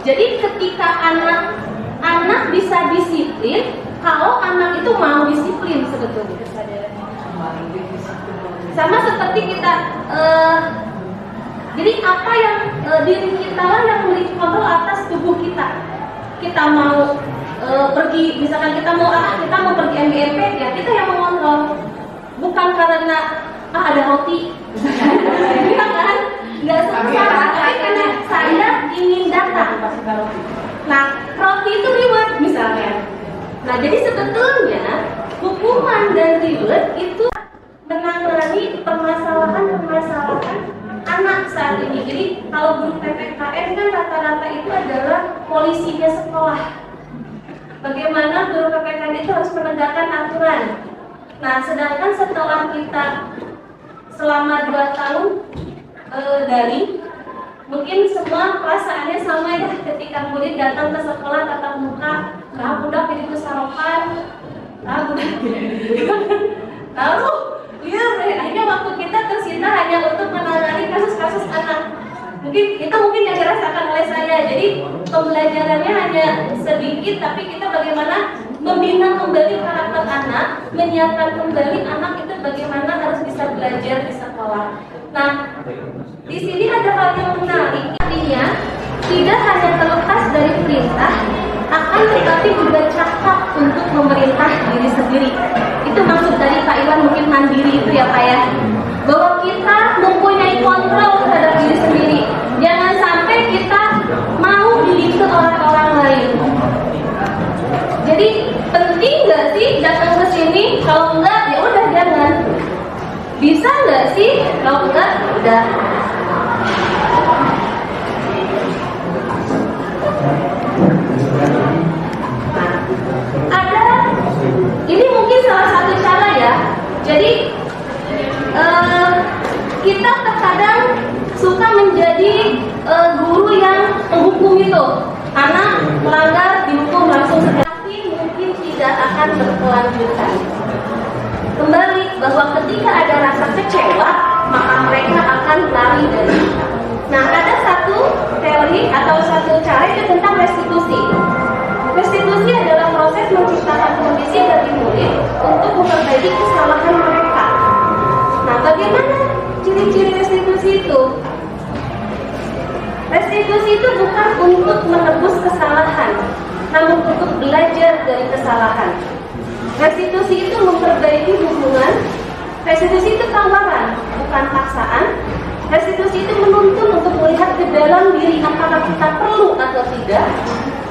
Jadi ketika anak bisa disiplin, kalau anak itu mau disiplin sebetulnya. Sama seperti kita, jadi apa yang diri kita lah yang memiliki kontrol atas tubuh kita. Kita mau pergi, misalkan kita mau pergi MGMP, ya kita yang mengontrol, bukan karena ada roti, iya kan? Nggak salah, tapi karena saya ingin datang. Nah, roti itu reward misalnya. Nah, jadi sebetulnya hukuman dan reward itu menangani permasalahan anak saat ini. Jadi kalau guru PPKN kan rata-rata itu adalah polisinya sekolah. Bagaimana guru PPKN itu harus menegakkan aturan. Nah, sedangkan setelah kita selama 2 tahun daring, mungkin semua perasaannya sama ya, ketika murid datang ke sekolah tatap muka, budak jadi kesarokan, budak lalu ya, akhirnya waktu kita tersita hanya untuk menangani kasus-kasus anak. Itu mungkin yang dirasakan oleh saya. Jadi pembelajarannya hanya sedikit, tapi kita bagaimana membina kembali karakter anak, menyiapkan kembali anak itu bagaimana harus bisa belajar di sekolah. Nah, di sini ada hal yang menarik, artinya tidak hanya terlepas dari perintah, akan tetapi juga cakap untuk memerintah diri sendiri. Itu maksud dari Pak Iwan mungkin mandiri itu ya Pak ya, bahwa kita mempunyai kontrol terhadap diri sendiri. Jangan sampai kita mau didikte orang lain. Jadi penting nggak sih datang ke sini? Kalau enggak ya udah jangan. Bisa nggak sih? Kalau enggak udah. Ada, ini mungkin salah satu cara ya. Jadi kita terkadang suka menjadi guru yang menghukum itu, karena melanggar dihukum langsung, tapi mungkin tidak akan berkelanjutan. Kembali bahwa ketika ada rasa kecewa, maka mereka akan lari dari kita. Nah, ada satu teori atau satu cara itu tentang restitusi. Restitusi adalah proses menciptakan kondisi bagi murid untuk memperbaiki kesalahan mereka. Nah, bagaimana ciri-ciri restitusi itu? Restitusi itu bukan untuk menebus kesalahan, namun untuk belajar dari kesalahan. Restitusi itu memperbaiki hubungan. Restitusi itu tawaran, bukan paksaan. Restitusi itu menuntun untuk melihat ke dalam diri apakah kita perlu atau tidak.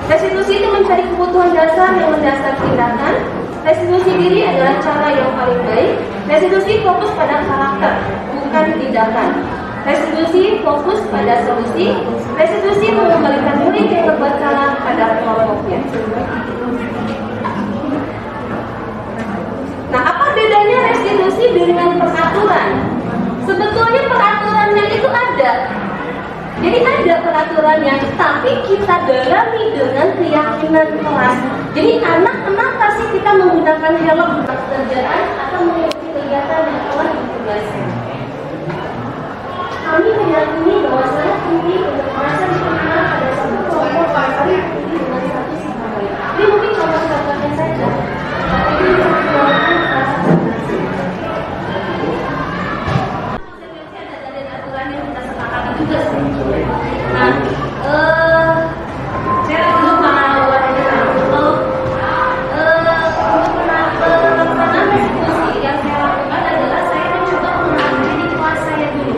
Restitusi itu mencari kebutuhan dasar yang mendasar tindakan. Restitusi diri adalah cara yang paling baik. Restitusi fokus pada karakter, bukan tindakan. Restitusi fokus pada solusi. Restitusi mengembalikan murid yang berbuat salah pada kelompoknya. Nah, apa bedanya restitusi dengan peraturan? Sebetulnya peraturannya itu ada. Jadi ada peraturannya, tapi kita dalami dengan keyakinan kelas. Jadi anak, kenapa sih kita menggunakan helm untuk pekerjaan atau mengikuti kegiatan yang telah ditugaskan? Kami meyakini bahwa saya penting untuk merasa dikenal pada satu kelompok pasar yang penting dengan satu sikap baik. Ini mungkin contoh-contohnya saja. Ini mengeluarkan rasa senasib. Konsekuensi ada dari aturan yang kita sepakati juga sebetulnya. Nah, saya dulu mau wawancara untuk pelaksanaan restitusi yang saya lakukan adalah saya mencoba mengambil di kelas saya dulu.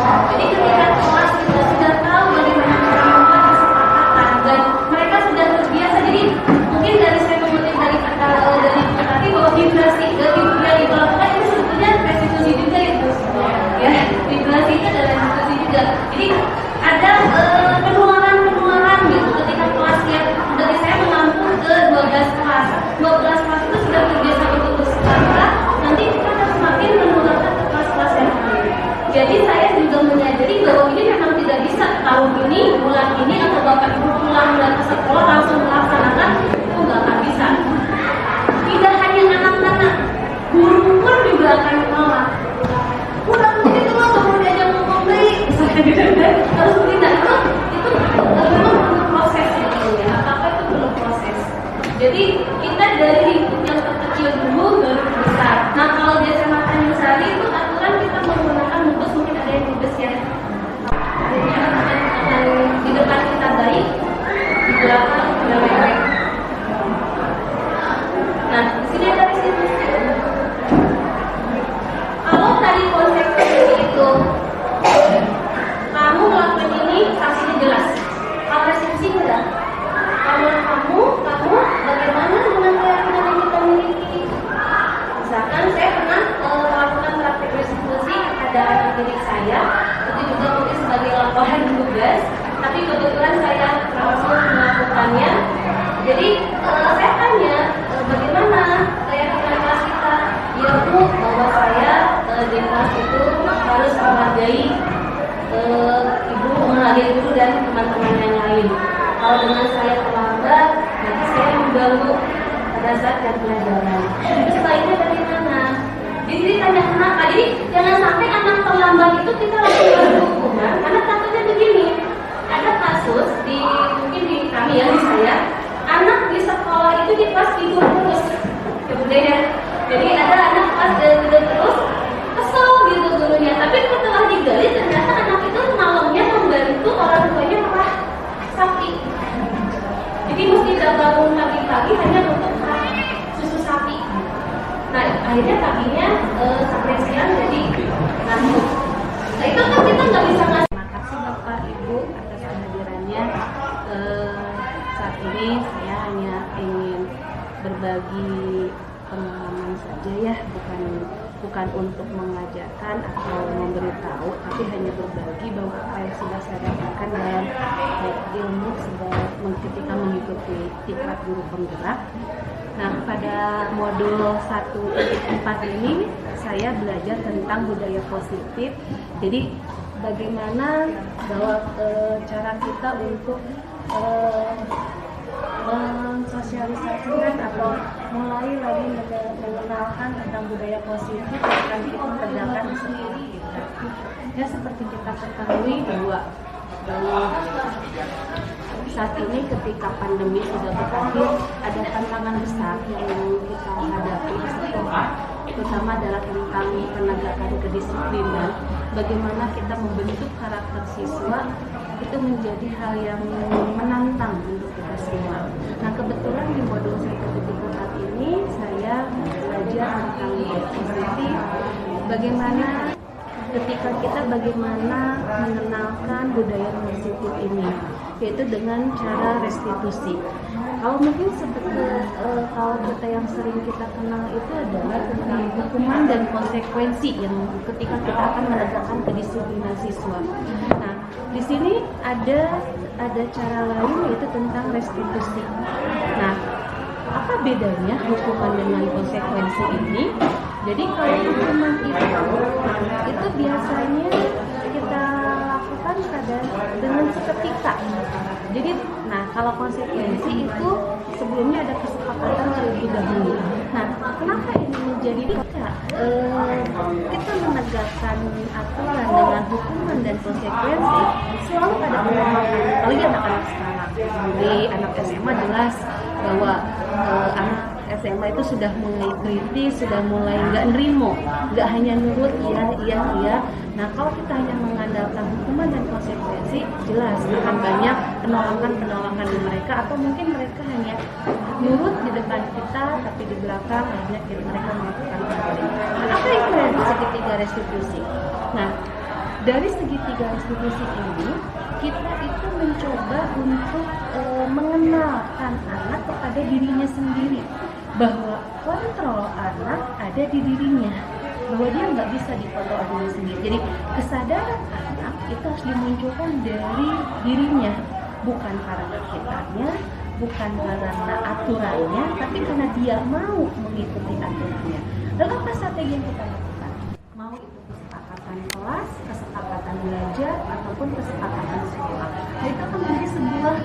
Jadi ketika kelas kita sudah tahu bagaimana cara membuat kesepakatan dan mereka sudah terbiasa, jadi mungkin dari saya mengutip dari kata tadi bahwa vibrasi yang dilakukan itu sebetulnya restitusi juga itu, ya vibrasi itu adalah restitusi juga. Jadi ada penularan gitu ketika kelasnya dari saya menampung ke 12 kelas itu sudah terbiasa untuk bersepakat, nanti kita akan semakin menularkan ke kelas-kelas yang lain. Jadi saya juga menyadari bahwa ini memang tidak bisa tahun ini, bulan ini, atau bapak ibu pulang dan ke sekolah langsung melaksanakan, itu nggak akan bisa. Tidak hanya anak-anak, guru pun juga akan menolak. Udah begitu loh, sebelum diajak ngomong baik, misalnya harus tidak itu memang proses. kebetulan saya langsung melakukannya. Jadi saya tanya bagaimana keyakinan kelas kita. Ya Bu, bahwa saya di kelas itu harus menghargai ibu, menghargai guru dan teman-teman yang lain. Kalau dengan saya terlambat, nanti saya mengganggu pada saat jam pelajaran. Terus baiknya dari mana? Ditanya kenapa? Jadi jangan sampai anak terlambat itu kita langsung beri hukuman. Karena takutnya begini, ada kasus mungkin di kami ya, di saya, anak di sekolah itu di kelas tidur terus, kemudian jadi ada anak kelas tidur terus, kesel gitu gurunya. Tapi setelah digali ternyata anak itu malamnya membantu orang tuanya merah sapi. Jadi mesti bangun pagi-pagi hanya untuk susu sapi. Nah akhirnya paginya sampai siang jadi ngantuk. Nah itu kan kita nggak bisa ngasih. Terima kasih Bapak Ibu atas kehadirannya. Saat ini saya hanya ingin berbagi pengalaman saja ya, bukan untuk mengajarkan atau memberitahu, tapi hanya berbagi bahwa apa yang sudah saya dapatkan dalam ilmu ketika mengikuti Diklat Guru Penggerak. Nah, pada modul 1.4 ini saya belajar tentang budaya positif. Jadi bagaimana bahwa cara kita untuk mensosialisasikan atau mulai lagi mengenalkan tentang budaya positif yang akan kita tegakkan di sekolah kita. Ya seperti kita ketahui bahwa saat ini ketika pandemi sudah berakhir, ada tantangan besar yang kita hadapi di sekolah, terutama adalah tentang penegakan kedisiplinan. Bagaimana kita membentuk karakter siswa itu menjadi hal yang menantang untuk kita semua. Nah kebetulan di modul 1.4 ini saya belajar tentang budaya positif, bagaimana ketika kita mengenalkan budaya positif ini, yaitu dengan cara restitusi. Kalau mungkin kalau kita yang sering kita kenal itu adalah tentang hukuman dan konsekuensi yang ketika kita akan menegakkan kedisiplinan siswa. Nah, di sini ada cara lain yaitu tentang restitusi. Nah, apa bedanya hukuman dengan konsekuensi ini? Jadi kalau hukuman itu biasanya kita lakukan dengan seketika. Jadi, nah kalau konsekuensi itu sebelumnya ada kesepakatan terlebih dahulu. Nah, kenapa ini menjadi kita menegakkan aturan dengan hukuman dan konsekuensi selalu ada penolakan. Apalagi anak-anak sekarang, jadi anak SMA jelas bahwa anak SMA itu sudah mulai kritis, sudah mulai nggak nerimo, nggak hanya nurut iya. Nah kalau kita hanya mengandalkan hukuman dan konsekuensi, jelas akan banyak penolakan di mereka, atau mungkin mereka hanya nurut di depan kita, tapi di belakang akhirnya mereka melakukan kembali. Nah, apa itu segitiga restitusi? Nah dari segitiga restitusi ini kita itu mencoba untuk mengenalkan anak kepada dirinya sendiri, bahwa kontrol anak ada di dirinya, bahwa dia nggak bisa dikontrol dirinya sendiri. Jadi kesadaran anak itu harus dimunculkan dari dirinya, bukan karena kitanya, bukan karena aturannya, tapi karena dia mau mengikuti aturannya. Lalu apa strategi yang kita lakukan? Mau itu kesepakatan kelas, kesepakatan belajar, ataupun kesepakatan sekolah. Nah, itu akan menjadi sebuah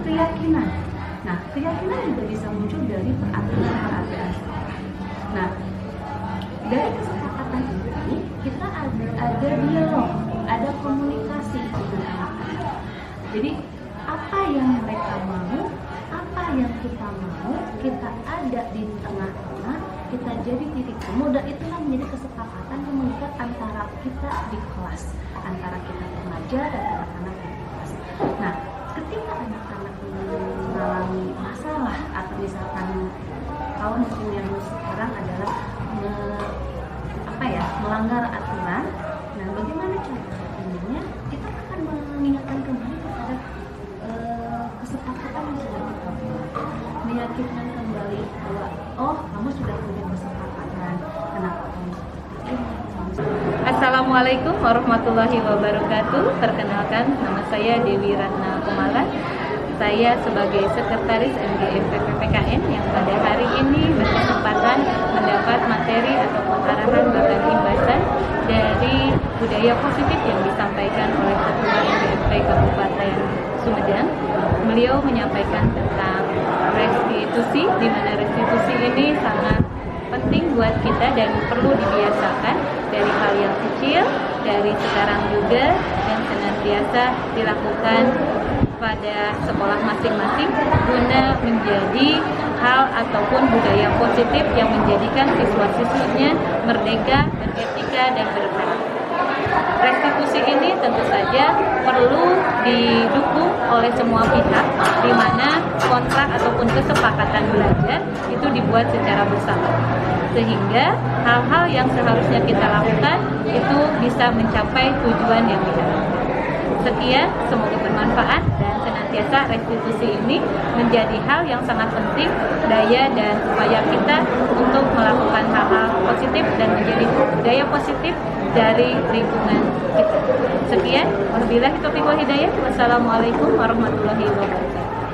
keyakinan. Nah, keyakinan juga bisa muncul dari peraturan sekolah. Nah, dari kesepakatan ini kita ada dialog, ada komunikasi dengan anak-anak. Jadi apa yang mereka mau, apa yang kita mau, kita ada di tengah-tengah, kita jadi titik temu, dan itulah menjadi kesepakatan yang mengikat antara kita di kelas, antara kita remaja dan anak-anak di kelas. Nah, ketika anak-anak mengalami masalah atau misalkan kalau mungkin yang sekarang adalah melanggar aturan, nah bagaimana caranya? Kita akan mengingatkan kembali kepada kesepakatan yang sudah kita buat, meyakinkan kembali bahwa kamu sudah punya kesepakatan, kenapa kamu seperti ini? Assalamualaikum Assalamualaikum warahmatullahi wabarakatuh. Perkenalkan, nama saya Dewi Ratna Kumala. Saya sebagai Sekretaris MGMP PPKN yang pada hari ini berkesempatan mendapat materi ataupun arahan bahkan imbasan dari budaya positif yang disampaikan oleh Ketua MGMP Kabupaten Sumedang. Beliau menyampaikan tentang restitusi, di mana restitusi ini sangat penting buat kita dan perlu dibiasakan dari hal yang kecil, dari sekarang juga, dan senantiasa dilakukan pada sekolah masing-masing guna menjadi hal ataupun budaya positif yang menjadikan siswa-siswinya merdeka, beretika, dan berkarakter. Restitusi ini tentu saja perlu didukung oleh semua pihak, di mana kontrak ataupun kesepakatan belajar itu dibuat secara bersama, sehingga hal-hal yang seharusnya kita lakukan itu bisa mencapai tujuan yang diharapkan. Sekian, semoga bermanfaat dan senantiasa restitusi ini menjadi hal yang sangat penting, daya dan upaya kita untuk melakukan hal-hal positif dan menjadi budaya positif dari lingkungan kita. Sekian, wabillahi taufiq wal hidayah. Wassalamualaikum warahmatullahi wabarakatuh.